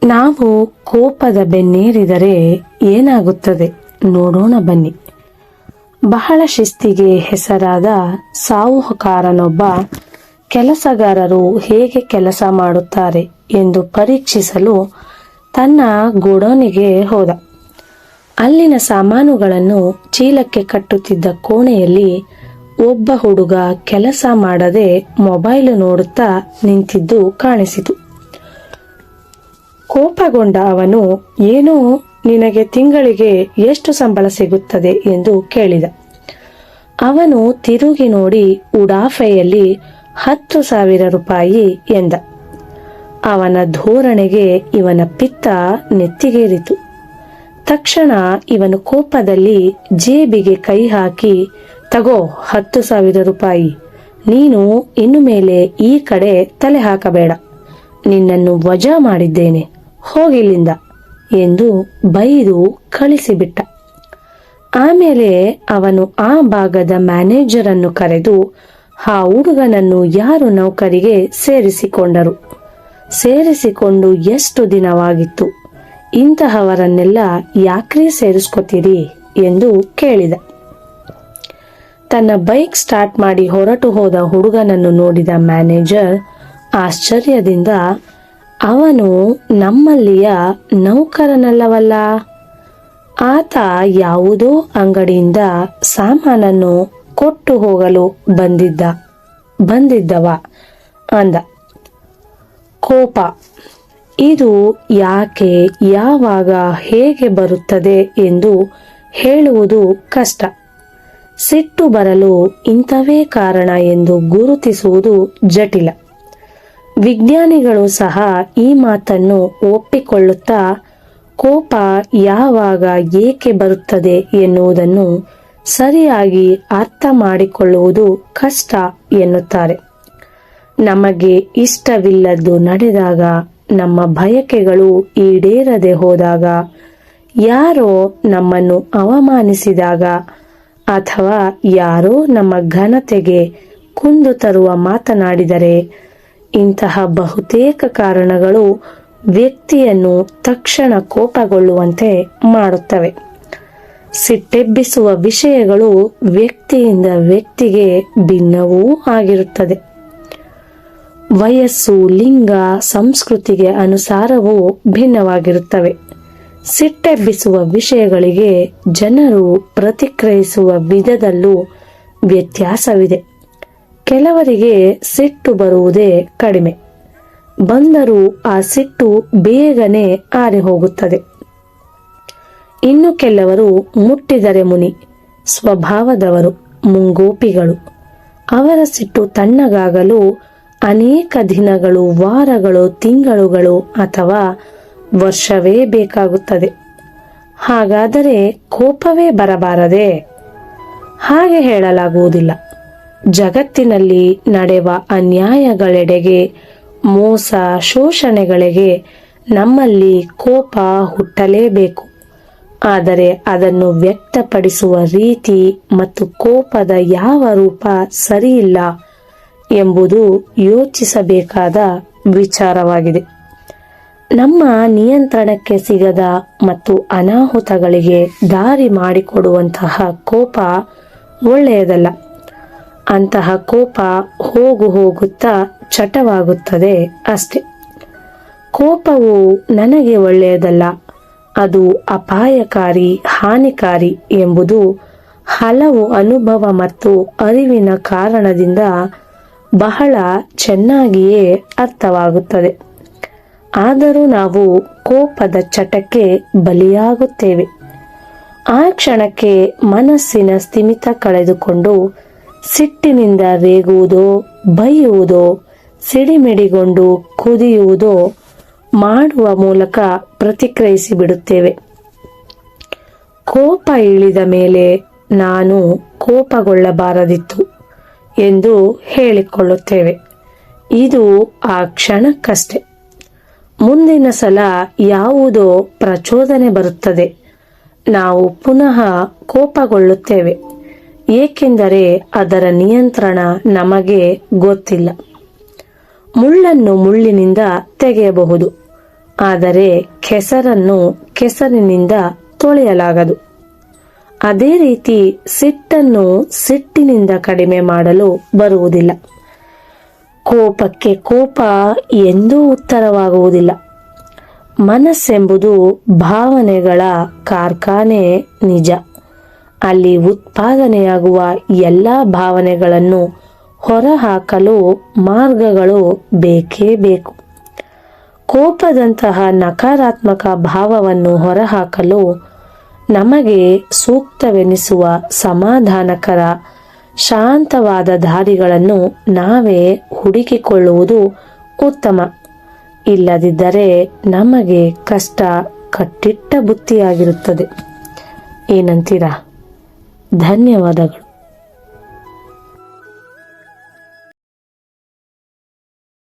ನಾವು ಕೋಪದ ಬೆನ್ನೇರಿದರೆ ಏನಾಗುತ್ತದೆ ನೋಡೋಣ ಬನ್ನಿ. ಬಹಳ ಶಿಸ್ತಿಗೆ ಹೆಸರಾದ ಸಾಹುಕಾರನೊಬ್ಬ ಕೆಲಸಗಾರರು ಹೇಗೆ ಕೆಲಸ ಮಾಡುತ್ತಾರೆ ಎಂದು ಪರೀಕ್ಷಿಸಲು ತನ್ನ ಗೋಡೌನಿಗೆ ಹೋದ. ಅಲ್ಲಿನ ಸಾಮಾನುಗಳನ್ನು ಚೀಲಕ್ಕೆ ಕಟ್ಟುತ್ತಿದ್ದ ಕೋಣೆಯಲ್ಲಿ ಒಬ್ಬ ಹುಡುಗ ಕೆಲಸ ಮಾಡದೆ ಮೊಬೈಲ್ ನೋಡುತ್ತಾ ನಿಂತಿದ್ದು ಕಾಣಿಸಿತು. ಕೋಪಗೊಂಡ ಅವನು, ಏನೋ ನಿನಗೆ ತಿಂಗಳಿಗೆ ಎಷ್ಟು ಸಂಬಳ ಸಿಗುತ್ತದೆ ಎಂದು ಕೇಳಿದ. ಅವನು ತಿರುಗಿ ನೋಡಿ ಉಡಾಫೆಯಲ್ಲಿ 10,000 ರೂಪಾಯಿ ಎಂದ. ಅವನ ಧೋರಣೆಗೆ ಇವನ ಪಿತ್ತ ನೆತ್ತಿಗೇರಿತು. ತಕ್ಷಣ ಇವನು ಕೋಪದಲ್ಲಿ ಜೇಬಿಗೆ ಕೈ ಹಾಕಿ, ತಗೋ 10,000 ರೂಪಾಯಿ, ನೀನು ಇನ್ನು ಮೇಲೆ ಈ ಕಡೆ ತಲೆ ಹಾಕಬೇಡ, ನಿನ್ನನ್ನು ವಜಾ ಮಾಡಿದ್ದೇನೆ, ಹೋಗಿಲ್ಲಿಂದ ಎಂದು ಬೈದು ಕಳಿಸಿಬಿಟ್ಟ. ಆಮೇಲೆ ಅವನು ಆ ಭಾಗದ ಮ್ಯಾನೇಜರ್ ಅನ್ನು ಕರೆದು ಆ ಹುಡುಗನನ್ನು ಯಾರು ನೌಕರಿಗೆ ಸೇರಿಸಿಕೊಂಡು ಎಷ್ಟು ದಿನವಾಗಿತ್ತು, ಇಂತಹವರನ್ನೆಲ್ಲ ಯಾಕ್ರಿ ಸೇರಿಸ್ಕೊತೀರಿ ಎಂದು ಕೇಳಿದ. ತನ್ನ ಬೈಕ್ ಸ್ಟಾರ್ಟ್ ಮಾಡಿ ಹೊರಟು ಹೋದ ಹುಡುಗನನ್ನು ನೋಡಿದ ಮ್ಯಾನೇಜರ್ ಆಶ್ಚರ್ಯದಿಂದ, ಅವನು ನಮ್ಮಲ್ಲಿಯ ನೌಕರನಲ್ಲವಲ್ಲ, ಆತ ಯಾವುದೋ ಅಂಗಡಿಯಿಂದ ಸಾಮಾನನ್ನು ಕೊಟ್ಟು ಹೋಗಲು ಬಂದಿದ್ದವ ಅಂದ. ಕೋಪ ಇದು ಯಾಕೆ, ಯಾವಾಗ, ಹೇಗೆ ಬರುತ್ತದೆ ಎಂದು ಹೇಳುವುದು ಕಷ್ಟ. ಸಿಟ್ಟು ಬರಲು ಇಂಥವೇ ಕಾರಣ ಎಂದು ಗುರುತಿಸುವುದು ಜಟಿಲ. ವಿಜ್ಞಾನಿಗಳು ಸಹ ಈ ಮಾತನ್ನು ಒಪ್ಪಿಕೊಳ್ಳುತ್ತಾ ಕೋಪ ಯಾವಾಗ, ಏಕೆ ಬರುತ್ತದೆ ಎನ್ನುವುದನ್ನು ಸರಿಯಾಗಿ ಅರ್ಥ ಮಾಡಿಕೊಳ್ಳುವುದು ಕಷ್ಟ ಎನ್ನುತ್ತಾರೆ. ನಮಗೆ ಇಷ್ಟವಿಲ್ಲದ್ದು ನಡೆದಾಗ, ನಮ್ಮ ಬಯಕೆಗಳು ಈಡೇರದೆ ಹೋದಾಗ, ಯಾರೋ ನಮ್ಮನ್ನು ಅವಮಾನಿಸಿದಾಗ ಅಥವಾ ಯಾರೋ ನಮ್ಮ ಘನತೆಗೆ ಕುಂದು ತರುವ ಮಾತನಾಡಿದರೆ, ಇಂತಹ ಬಹುತೇಕ ಕಾರಣಗಳು ವ್ಯಕ್ತಿಯನ್ನು ತಕ್ಷಣ ಕೋಪಗೊಳ್ಳುವಂತೆ ಮಾಡುತ್ತವೆ. ಸಿಟ್ಟೆಬ್ಬಿಸುವ ವಿಷಯಗಳು ವ್ಯಕ್ತಿಯಿಂದ ವ್ಯಕ್ತಿಗೆ ಭಿನ್ನವೂ ಆಗಿರುತ್ತದೆ. ವಯಸ್ಸು, ಲಿಂಗ, ಸಂಸ್ಕೃತಿಗೆ ಅನುಸಾರವೂ ಭಿನ್ನವಾಗಿರುತ್ತವೆ. ಸಿಟ್ಟೆಬ್ಬಿಸುವ ವಿಷಯಗಳಿಗೆ ಜನರು ಪ್ರತಿಕ್ರಿಯಿಸುವ ವಿಧದಲ್ಲೂ ವ್ಯತ್ಯಾಸವಿದೆ. ಕೆಲವರಿಗೆ ಸಿಟ್ಟು ಬರುವುದೇ ಕಡಿಮೆ, ಬಂದರೂ ಆ ಸಿಟ್ಟು ಬೇಗನೆ ಆರಿಹೋಗುತ್ತದೆ. ಇನ್ನು ಕೆಲವರು ಮುಟ್ಟಿದರೆ ಮುನಿ ಸ್ವಭಾವದವರು, ಮುಂಗೋಪಿಗಳು. ಅವರ ಸಿಟ್ಟು ತಣ್ಣಗಾಗಲು ಅನೇಕ ದಿನಗಳು, ವಾರಗಳು, ತಿಂಗಳುಗಳು ಅಥವಾ ವರ್ಷವೇ ಬೇಕಾಗುತ್ತದೆ. ಹಾಗಾದರೆ ಕೋಪವೇ ಬರಬಾರದೆ? ಹಾಗೆ ಹೇಳಲಾಗುವುದಿಲ್ಲ. ಜಗತ್ತಿನಲ್ಲಿ ನಡೆವ ಅನ್ಯಾಯಗಳೆಡೆಗೆ, ಮೋಸ, ಶೋಷಣೆಗಳಿಗೆ ನಮ್ಮಲ್ಲಿ ಕೋಪ ಹುಟ್ಟಲೇಬೇಕು. ಆದರೆ ಅದನ್ನು ವ್ಯಕ್ತಪಡಿಸುವ ರೀತಿ ಮತ್ತು ಕೋಪದ ಯಾವ ರೂಪ ಸರಿಯಿಲ್ಲ ಎಂಬುದು ಯೋಚಿಸಬೇಕಾದ ವಿಚಾರವಾಗಿದೆ. ನಮ್ಮ ನಿಯಂತ್ರಣಕ್ಕೆ ಸಿಗದ ಮತ್ತು ಅನಾಹುತಗಳಿಗೆ ದಾರಿ ಮಾಡಿಕೊಡುವಂತಹ ಕೋಪ ಒಳ್ಳೆಯದಲ್ಲ. ಅಂತಹ ಕೋಪ ಹೋಗುತ್ತಾ ಚಟವಾಗುತ್ತದೆ ಅಷ್ಟೆ. ಕೋಪವು ನನಗೆ ಒಳ್ಳೆಯದಲ್ಲ, ಅದು ಅಪಾಯಕಾರಿ, ಹಾನಿಕಾರಿ ಎಂಬುದು ಹಲವು ಅನುಭವ ಮತ್ತು ಅರಿವಿನ ಕಾರಣದಿಂದ ಬಹಳ ಚೆನ್ನಾಗಿಯೇ ಅರ್ಥವಾಗುತ್ತದೆ. ಆದರೂ ನಾವು ಕೋಪದ ಚಟಕ್ಕೆ ಬಲಿಯಾಗುತ್ತೇವೆ. ಆ ಕ್ಷಣಕ್ಕೆ ಮನಸ್ಸಿನ ಸ್ಥಿಮಿತ ಕಳೆದುಕೊಂಡು ಸಿಟ್ಟಿನಿಂದ ರೇಗುವುದೋ, ಬೈಯುವುದೋ, ಸಿಡಿಮಿಡಿಗೊಂಡು ಕುದಿಯುವುದೋ ಮಾಡುವ ಮೂಲಕ ಪ್ರತಿಕ್ರಿಯಿಸಿ ಬಿಡುತ್ತೇವೆ. ಕೋಪ ಇಳಿದ ಮೇಲೆ ನಾನು ಕೋಪಗೊಳ್ಳಬಾರದಿತ್ತು ಎಂದು ಹೇಳಿಕೊಳ್ಳುತ್ತೇವೆ. ಇದು ಆ ಕ್ಷಣಕ್ಕಷ್ಟೆ. ಮುಂದಿನ ಸಲ ಯಾವುದೋ ಪ್ರಚೋದನೆ ಬರುತ್ತದೆ, ನಾವು ಪುನಃ ಕೋಪಗೊಳ್ಳುತ್ತೇವೆ. ಏಕೆಂದರೆ ಅದರ ನಿಯಂತ್ರಣ ನಮಗೆ ಗೊತ್ತಿಲ್ಲ. ಮುಳ್ಳನ್ನು ಮುಳ್ಳಿನಿಂದ ತೆಗೆಯಬಹುದು, ಆದರೆ ಕೆಸರನ್ನು ಕೆಸರಿನಿಂದ ತೊಳೆಯಲಾಗದು. ಅದೇ ರೀತಿ ಸಿಟ್ಟನ್ನು ಸಿಟ್ಟಿನಿಂದ ಕಡಿಮೆ ಮಾಡಲು ಬರುವುದಿಲ್ಲ. ಕೋಪಕ್ಕೆ ಕೋಪ ಎಂದೂ ಉತ್ತರವಾಗುವುದಿಲ್ಲ. ಮನಸ್ಸೆಂಬುದು ಭಾವನೆಗಳ ಕಾರ್ಖಾನೆ ನಿಜ. ಅಲ್ಲಿ ಉತ್ಪಾದನೆಯಾಗುವ ಎಲ್ಲ ಭಾವನೆಗಳನ್ನು ಹೊರಹಾಕಲು ಮಾರ್ಗಗಳು ಬೇಕೇ ಬೇಕು. ಕೋಪದಂತಹ ನಕಾರಾತ್ಮಕ ಭಾವವನ್ನು ಹೊರಹಾಕಲು ನಮಗೆ ಸೂಕ್ತವೆನಿಸುವ ಸಮಾಧಾನಕರ ಶಾಂತವಾದ ದಾರಿಗಳನ್ನು ನಾವೇ ಹುಡುಕಿಕೊಳ್ಳುವುದು ಉತ್ತಮ. ಇಲ್ಲದಿದ್ದರೆ ನಮಗೆ ಕಷ್ಟ ಕಟ್ಟಿಟ್ಟ ಬುತ್ತಿಯಾಗಿರುತ್ತದೆ. ಏನಂತೀರಾ? ಧನ್ಯವಾದಗಳು.